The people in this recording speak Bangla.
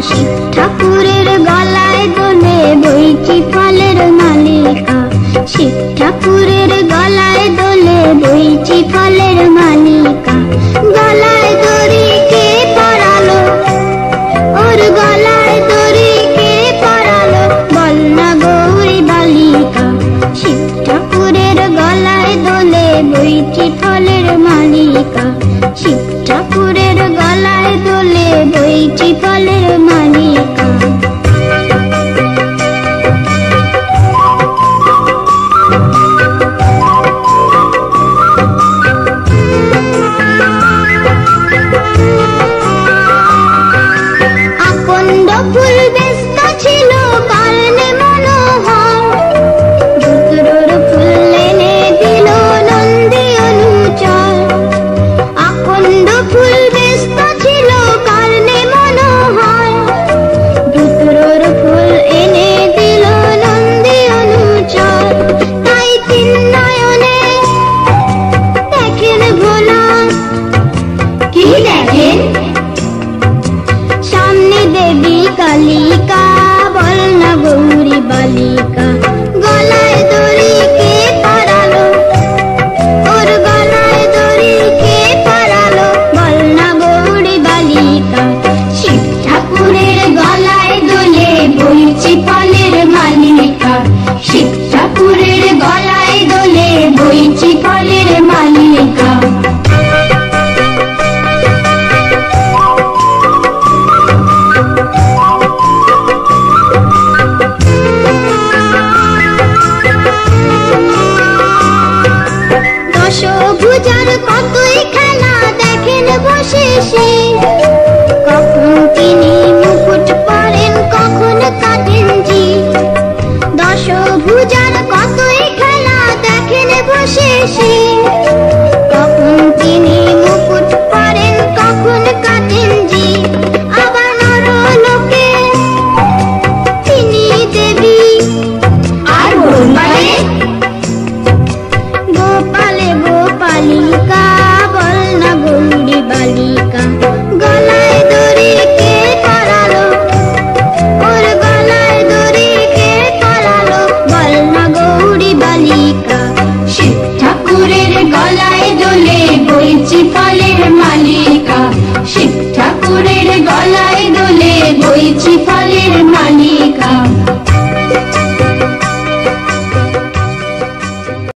শিব ঠাকুরের গলায় দোলে বইচি ফলের মালিকা। শিব ঠাকুরের গলায় দোলে বইচি ফলের মালিকা। গলায় দড়ি কে পরালো, ওর গলায় দড়ি কে পরালো, বল না গৌরী বালিকা। শিব ঠাকুরের গলায় দোলে বইচি ফলের মালিকা। শিব ঠাকুরের গলায় দোলে বইচি ফলের মালিকা। আকন্দ ফুল ব্যস্ত ছিল কারণে মনোহর, ধুতরোর ফুল এনে দিল নন্দী অনুচর। আকন্দ ফুল ব্যস্ত ছিল কারণে মনোহর, ধুতরোর ফুল এনে দিল নন্দী অনুচর। তাই তিন নয়নে দেখেন ভোলা, কি দেখেন? সামনে দেবী কালিকা, বল না গৌরী বালিকা। গলায় দড়ি কে পরালো, ওর গলায় দড়ি কে পরালো, বল না গৌরী বালিকা। শিব ঠাকুরের গলায় দোলে বইচি ফলের মালিকা। শিব ঠাকুরের গলায় দোলে বইচি ফলের মালিকা। দশভুজার কতই খেলা দেখেন বসে সে, কখন তিনি মুকুট পরেন কখন কাটেন জি। দশভুজার কতই খেলা দেখেন বসে সে, কখন তিনি মুকুট পরেন কখন কাটেন জি। আবার নরলোকে তিনি দেবী, আর গোপালে গোপালে গোপালিকা, বল না গৌরী বালিকা। গলায় দড়ি কে পরালো, ওর গলায় দড়ি কে পরালো, বল না গৌরী বালিকা। শিব ঠাকুরের গলায় দোলে বইচি ফলের মালিকা। শিব ঠাকুরের গলায় দোলে বইচি ফলের মালিকা।